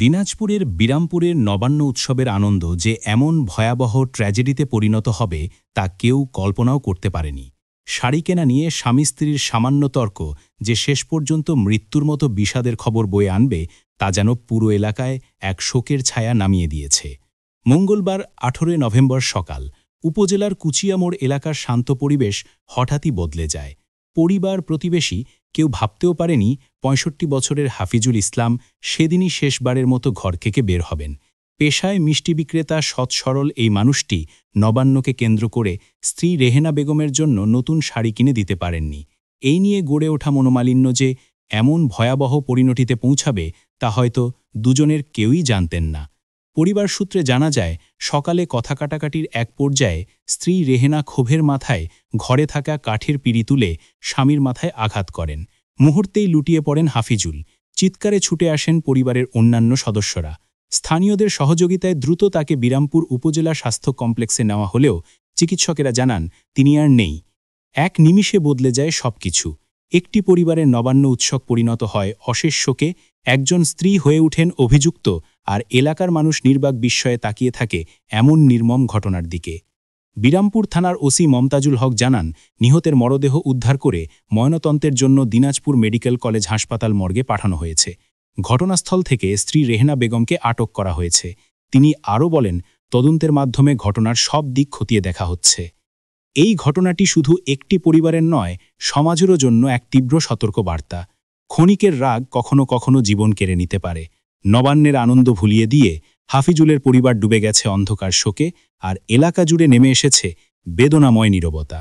দিনাজপুরের বিরামপুরের নবান্ন উৎসবের আনন্দ যে এমন ভয়াবহ ট্র্যাজেডিতে পরিণত হবে তা কেউ কল্পনাও করতে পারেনি। শাড়ি কেনা নিয়ে স্বামী স্ত্রীর সামান্য তর্ক যে শেষ পর্যন্ত মৃত্যুর মতো বিষাদের খবর বয়ে আনবে তা যেন পুরো এলাকায় এক শোকের ছায়া নামিয়ে দিয়েছে। মঙ্গলবার 18 নভেম্বর সকাল উপজেলার কুচিয়ামোড় এলাকার শান্ত পরিবেশ হঠাৎই বদলে যায়। পরিবার প্রতিবেশী কেউ ভাবতেও পারেনি ৬৫ বছরের হাফিজুল ইসলাম সেদিনই শেষবারের মতো ঘর থেকে বের হবেন। পেশায় মিষ্টি বিক্রেতা সৎ সরল এই মানুষটি নবান্নকে কেন্দ্র করে স্ত্রী রেহেনা বেগমের জন্য নতুন শাড়ি কিনে দিতে পারেননি। এই নিয়ে গড়ে ওঠা মনোমালিন্য যে এমন ভয়াবহ পরিণতিতে পৌঁছাবে তা হয়তো দুজনের কেউই জানতেন না। পরিবার সূত্রে জানা যায়, সকালে কথা কাটাকাটির এক পর্যায়ে স্ত্রী রেহেনা ক্ষোভের মাথায় ঘরে থাকা কাঠের পিঁড়ি তুলে স্বামীর মাথায় আঘাত করেন। মুহূর্তেই লুটিয়ে পড়েন হাফিজুল। চিৎকারে ছুটে আসেন পরিবারের অন্যান্য সদস্যরা। স্থানীয়দের সহযোগিতায় দ্রুত তাকে বিরামপুর উপজেলা স্বাস্থ্য কমপ্লেক্সে নেওয়া হলেও চিকিৎসকেরা জানান তিনি আর নেই। এক নিমিষে বদলে যায় সবকিছু। একটি পরিবারের নবান্ন উৎসব পরিণত হয় অশেষ শোকে, একজন স্ত্রী হয়ে ওঠেন অভিযুক্ত, আর এলাকার মানুষ নির্বাক বিস্ময়ে তাকিয়ে থাকে এমন নির্মম ঘটনার দিকে। বিরামপুর থানার ওসি মমতাজুল হক জানান, নিহতের মরদেহ উদ্ধার করে ময়নাতদন্তের জন্য দিনাজপুর মেডিকেল কলেজ হাসপাতাল মর্গে পাঠানো হয়েছে। ঘটনাস্থল থেকে স্ত্রী রেহেনা বেগমকে আটক করা হয়েছে। তিনি আরও বলেন, তদন্তের মাধ্যমে ঘটনার সব দিক খতিয়ে দেখা হচ্ছে। এই ঘটনাটি শুধু একটি পরিবারের নয়, সমাজেরও জন্য এক তীব্র সতর্কবার্তা। ক্ষণিকের রাগ কখনো কখনো জীবন কেড়ে নিতে পারে। নবান্নের আনন্দ ভুলিয়ে দিয়ে হাফিজুলের পরিবার ডুবে গেছে অন্ধকার শোকে, আর এলাকা জুড়ে নেমে এসেছে বেদনাময় নীরবতা।